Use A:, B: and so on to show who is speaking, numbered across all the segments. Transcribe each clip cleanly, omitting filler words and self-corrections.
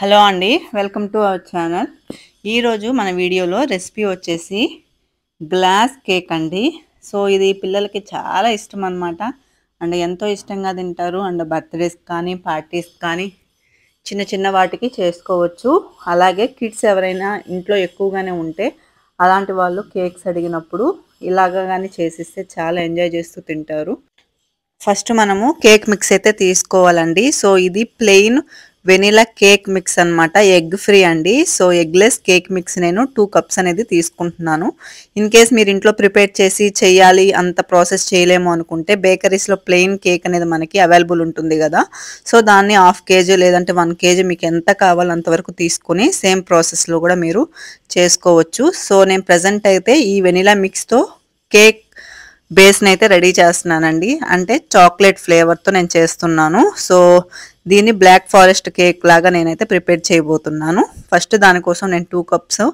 A: Hello అండి, welcome to our channel. ఈరోజు మన వీడియోలో రెసిపీ వచ్చేసి గ్లాస్ కేక్ అండి. సో ఇది పిల్లలకి చాలా ఇష్టం అన్నమాట. అండ్ ఎంతో ఇష్టంగా తింటారు. అండ్ బర్త్డేస్ కానీ పార్టీస్ కానీ చిన్న చిన్న వాటికి చేసుకోవచ్చు. అలాగే కిడ్స్ ఎవరైనా ఇంట్లో ఎక్కువగానే ఉంటే అలాంటి వాళ్ళు కేక్స్ అడిగినప్పుడు ఇలాగా కానీ చేసిస్తే చాలా ఎంజాయ్ చేస్తూ తింటారు. ఫస్ట్ మనము కేక్ మిక్స్ అయితే తీసుకోవాలండి. సో ఇది ప్లెయిన్ వెనిలా కేక్ మిక్స్ అన్నమాట, ఎగ్ ఫ్రీ అండి. సో ఎగ్లెస్ కేక్ మిక్స్ నేను 2 కప్స్ అనేది తీసుకుంటున్నాను. ఇన్ కేస్ మీరు ఇంట్లో ప్రిపేర్ చేసి చేయాలి, అంత ప్రాసెస్ చేయలేము అనుకుంటే బేకరీస్లో ప్లెయిన్ కేక్ అనేది మనకి అవైలబుల్ ఉంటుంది కదా. సో దాన్ని 1/2 kg లేదంటే 1 kg మీకు ఎంత కావాలో అంతవరకు తీసుకొని సేమ్ ప్రాసెస్లో కూడా మీరు చేసుకోవచ్చు. సో నేను ప్రజెంట్ అయితే ఈ వెనిలా మిక్స్తో కేక్ బేస్ని అయితే రెడీ చేస్తున్నానండి. అంటే చాక్లెట్ ఫ్లేవర్తో నేను చేస్తున్నాను. సో దీన్ని బ్లాక్ ఫారెస్ట్ కేక్ లాగా నేనైతే ప్రిపేర్ చేయబోతున్నాను. ఫస్ట్ దానికోసం నేను 2 కప్స్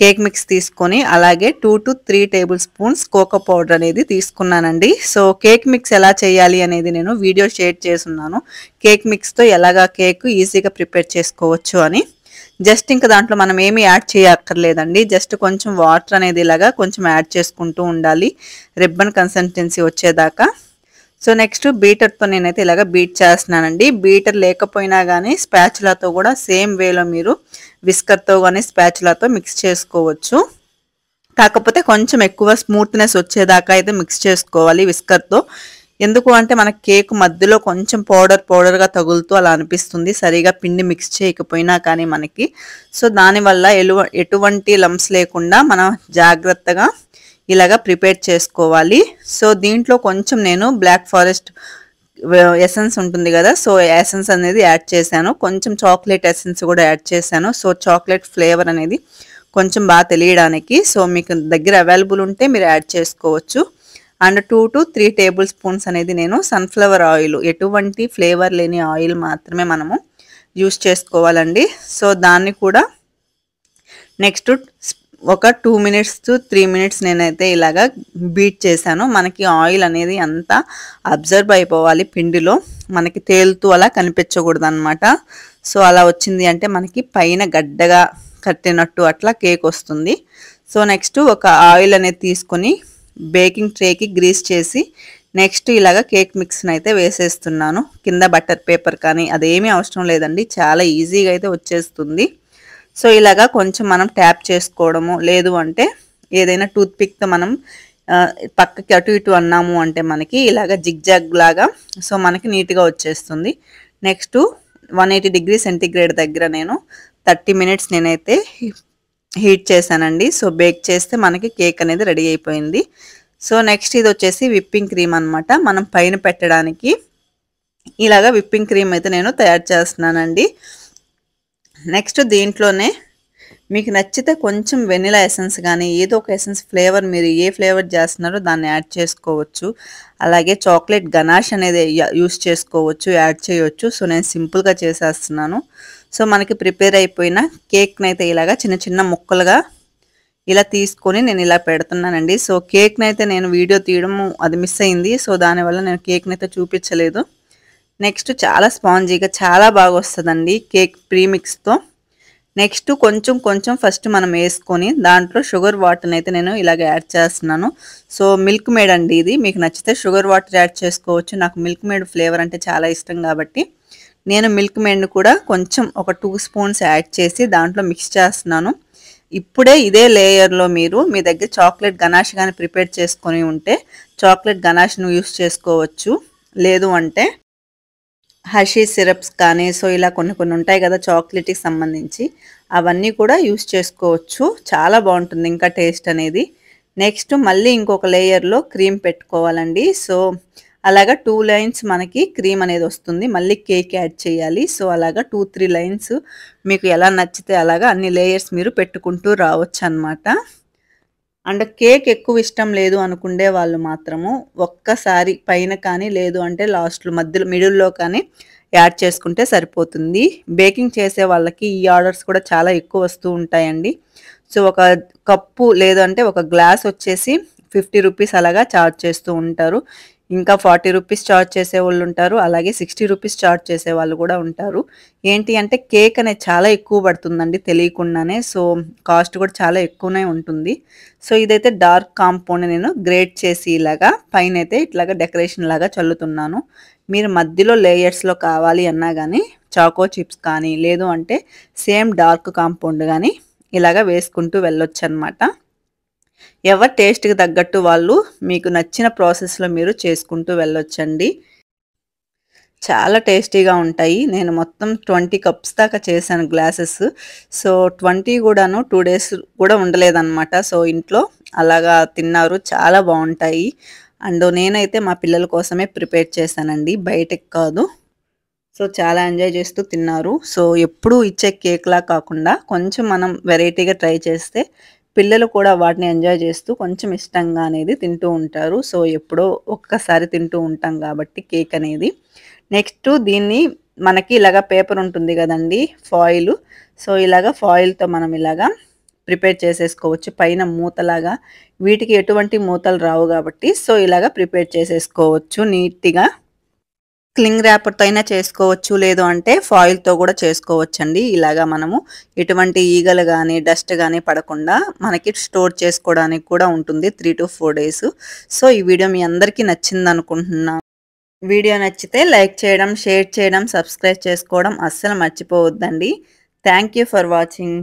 A: కేక్ మిక్స్ తీసుకొని అలాగే 2 to 3 tablespoons cocoa powder అనేది తీసుకున్నానండి. సో కేక్ మిక్స్ ఎలా చేయాలి అనేది నేను వీడియో షేర్ చేస్తున్నాను. కేక్ మిక్స్తో ఎలాగా కేక్ ఈజీగా ప్రిపేర్ చేసుకోవచ్చు అని. జస్ట్ ఇంకా దాంట్లో మనం ఏమి యాడ్ చేయక్కర్లేదండి. జస్ట్ కొంచెం వాటర్ అనేది ఇలాగా కొంచెం యాడ్ చేసుకుంటూ ఉండాలి రిబ్బన్ కన్సిస్టెన్సీ వచ్చేదాకా. సో నెక్స్ట్ బీటర్తో నేనైతే ఇలాగ బీట్ చేస్తున్నానండి. బీటర్ లేకపోయినా కానీ స్పాచులాతో కూడా సేమ్ వేలో మీరు విస్కర్తో కానీ స్పాచులాతో మిక్స్ చేసుకోవచ్చు. కాకపోతే కొంచెం ఎక్కువ స్మూత్నెస్ వచ్చేదాకా అయితే మిక్స్ చేసుకోవాలి విస్కర్తో. ఎందుకు అంటే మన కేక్ మధ్యలో కొంచెం పౌడర్గా తగులుతూ అలా అనిపిస్తుంది సరిగా పిండి మిక్స్ చేయకపోయినా కానీ మనకి. సో దానివల్ల ఎటువంటి లంప్స్ లేకుండా మనం జాగ్రత్తగా ఇలాగా ప్రిపేర్ చేసుకోవాలి. సో దీంట్లో కొంచెం నేను బ్లాక్ ఫారెస్ట్ ఎసెన్స్ ఉంటుంది కదా, సో ఎసెన్స్ అనేది యాడ్ చేశాను. కొంచెం చాక్లెట్ ఎసెన్స్ కూడా యాడ్ చేశాను. సో చాక్లెట్ ఫ్లేవర్ అనేది కొంచెం బాగా తెలియడానికి. సో మీకు దగ్గర అవైలబుల్ ఉంటే మీరు యాడ్ చేసుకోవచ్చు. అండ్ 2 to 3 టేబుల్ స్పూన్స్ అనేది నేను సన్ఫ్లవర్ ఆయిల్, ఎటువంటి ఫ్లేవర్ లేని ఆయిల్ మాత్రమే మనము యూస్ చేసుకోవాలండి. సో దాన్ని కూడా నెక్స్ట్ ఒక 2 minutes to 3 minutes నేనైతే ఇలాగా బీట్ చేశాను. మనకి ఆయిల్ అనేది అంతా అబ్జర్వ్ అయిపోవాలి పిండిలో, మనకి తేలుతూ అలా కనిపించకూడదు అనమాట. సో అలా వచ్చింది అంటే మనకి పైన గడ్డగా కట్టినట్టు అట్లా కేక్ వస్తుంది. సో నెక్స్ట్ ఒక ఆయిల్ అనేది తీసుకొని బేకింగ్ ట్రేకి గ్రీస్ చేసి నెక్స్ట్ ఇలాగా కేక్ మిక్స్ని అయితే వేసేస్తున్నాను. కింద బటర్ పేపర్ కానీ అదేమీ అవసరం లేదండి, చాలా ఈజీగా అయితే వచ్చేస్తుంది. సో ఇలాగా కొంచెం మనం ట్యాప్ చేసుకోవడము, లేదు అంటే ఏదైనా టూత్ పిక్తో మనం పక్కకి అటు ఇటు అన్నాము అంటే మనకి ఇలాగ జిగ్జాగ్ లాగా సో మనకి నీట్గా వచ్చేస్తుంది. నెక్స్ట్ 180 degrees సెంటిగ్రేడ్ దగ్గర నేను 30 minutes నేనైతే హీట్ చేశానండి. సో బేక్ చేస్తే మనకి కేక్ అనేది రెడీ అయిపోయింది. సో నెక్స్ట్ ఇది వచ్చేసి విప్పింగ్ క్రీమ్ అనమాట. మనం పైన పెట్టడానికి ఇలాగా విప్పింగ్ క్రీమ్ అయితే నేను తయారు చేస్తున్నానండి. నెక్స్ట్ దీంట్లోనే మీకు నచ్చితే కొంచెం వెనిలా ఎసెన్స్ కానీ ఏదో ఒక ఎసెన్స్ ఫ్లేవర్, మీరు ఏ ఫ్లేవర్ చేస్తున్నారో దాన్ని యాడ్ చేసుకోవచ్చు. అలాగే చాక్లెట్ గనాష్ అనేది యూస్ చేసుకోవచ్చు, యాడ్ చేయవచ్చు. సో నేను సింపుల్గా చేసేస్తున్నాను. సో మనకి ప్రిపేర్ అయిపోయిన కేక్ని అయితే ఇలాగా చిన్న చిన్న ముక్కలుగా ఇలా తీసుకొని నేను ఇలా పెడుతున్నానండి. సో కేక్ని అయితే నేను వీడియో తీయడం అది మిస్ అయింది. సో దానివల్ల నేను కేక్ని అయితే చూపించలేదు. నెక్స్ట్ చాలా స్పాంజీగా చాలా బాగా వస్తుందండి కేక్ ప్రీమిక్స్తో. నెక్స్ట్ కొంచెం ఫస్ట్ మనం వేసుకొని దాంట్లో షుగర్ వాటర్ని అయితే నేను ఇలాగ యాడ్ చేస్తున్నాను. సో మిల్క్ మేడ్ అండి ఇది, మీకు నచ్చితే షుగర్ వాటర్ యాడ్ చేసుకోవచ్చు. నాకు మిల్క్ మేడ్ ఫ్లేవర్ అంటే చాలా ఇష్టం కాబట్టి నేను మిల్క్ మేడ్ని కూడా కొంచెం ఒక 2 స్పూన్స్ యాడ్ చేసి దాంట్లో మిక్స్ చేస్తున్నాను. ఇప్పుడే ఇదే లేయర్లో మీరు మీ దగ్గర చాక్లెట్ గనాష్ కానీ ప్రిపేర్ చేసుకొని ఉంటే చాక్లెట్ గనాష్ను యూస్ చేసుకోవచ్చు. లేదు అంటే హర్షీ సిరప్స్ కానీ సో ఇలా కొన్ని ఉంటాయి కదా చాక్లెట్కి సంబంధించి, అవన్నీ కూడా యూస్ చేసుకోవచ్చు. చాలా బాగుంటుంది ఇంకా టేస్ట్ అనేది. నెక్స్ట్ మళ్ళీ ఇంకొక లేయర్లో క్రీమ్ పెట్టుకోవాలండి. సో అలాగా 2 lines మనకి క్రీమ్ అనేది వస్తుంది. మళ్ళీ కేక్ యాడ్ చేయాలి. సో అలాగా 2-3 lines మీకు ఎలా నచ్చితే అలాగా అన్ని లేయర్స్ మీరు పెట్టుకుంటూ రావచ్చు అన్నమాట. అండ్ కేక్ ఎక్కువ ఇష్టం లేదు అనుకునే వాళ్ళు మాత్రము ఒక్కసారి పైన కానీ లేదు అంటే లాస్ట్లో మధ్యలో మిడిల్లో కానీ యాడ్ చేసుకుంటే సరిపోతుంది. బేకింగ్ చేసే వాళ్ళకి ఈ ఆర్డర్స్ కూడా చాలా ఎక్కువ వస్తూ ఉంటాయండి. సో ఒక కప్పు లేదంటే ఒక గ్లాస్ వచ్చేసి 50 రూపీస్ అలాగా చార్జ్ చేస్తూ ఉంటారు. ఇంకా 40 రూపీస్ చార్జ్ చేసేవాళ్ళు ఉంటారు. అలాగే 60 రూపీస్ చార్జ్ చేసేవాళ్ళు కూడా ఉంటారు. ఏంటి అంటే కేక్ అనేది చాలా ఎక్కువ పడుతుందండి తెలియకుండానే. సో, కాస్ట్ కూడా చాలా ఎక్కువనే ఉంటుంది. సో, ఇదైతే డార్క్ కాంపౌండ్ నేను గ్రేట్ చేసి ఇలాగా పైనైతే ఇట్లాగా డెకరేషన్ లాగా చల్లుతున్నాను. మీరు మధ్యలో లేయర్స్‌లో కావాలి అన్నా గానీ చాకో చిప్స్ కానీ, లేదు అంటే సేమ్ డార్క్ కాంపౌండ్ గానీ ఇలాగా వేసుకుంటూ వెళ్ళొచ్చనమాట. ఎవరి టేస్ట్‌కి తగ్గట్టు వాళ్ళు మీకు నచ్చిన ప్రాసెస్‌లో మీరు చేసుకుంటూ వెళ్ళొచ్చండి. చాలా టేస్టీగా ఉంటాయి. నేను మొత్తం 20 కప్స్ దాకా చేశాను గ్లాసెస్. సో, 20 గూడాను 2 డేస్ కూడా ఉండలేదనమాట. సో, ఇంట్లో అలాగా తిన్నారు. చాలా బావుంటాయి. అండ్ నేనైతే మా పిల్లల కోసమే ప్రిపేర్ చేశానండి. బయటకి కాదు. సో, చాలా ఎంజాయ్ చేస్తూ తిన్నారు. సో, ఎప్పుడూ ఇచ్చే కేక్‌లా కాకుండా కొంచెం మనం వెరైటీగా ట్రై చేస్తే పిల్లలు కూడా వాటిని ఎంజాయ్ చేస్తూ కొంచెం ఇష్టంగా అనేది తింటూ ఉంటారు. సో, ఎప్పుడో ఒక్కసారి తింటూ ఉంటాం కాబట్టి కేక్ అనేది. నెక్స్టు దీన్ని మనకి ఇలాగ పేపర్ ఉంటుంది గదండీ! ఫాయిలు. సో, ఇలాగ ఫాయిల్‌తో మనం ఇలాగా ప్రిపేర్ చేసేసుకోవచ్చు. పైన మూతలాగా వీటికి ఎటువంటి మూతలు రావు గాబట్టి సో, ఇలాగ ప్రిపేర్ చేసేసుకోవచ్చు నీట్‌గా. క్లింగ్ ర్యాపర్‌తో అయినా చేసుకోవచ్చు. లేదు అంటే ఫాయిల్‌తో గూడా చేసుకోవచ్చండి. ఇలాగా మనము ఎటువంటి ఈగలు గానీ, డస్ట్ గానీ పడకుండా మనకి స్టోర్ చేసుకోవడానికి కూడా ఉంటుంది 3-4 డేస్. సో, ఈ వీడియో మీ అందరికీ నచ్చిందనుకుంటున్నా. వీడియో నచ్చితే లైక్ చేయడం, షేర్ చేయడం, సబ్స్క్రైబ్ చేసుకోవడం అస్సలు మర్చిపోవద్దండి. Thank you for watching.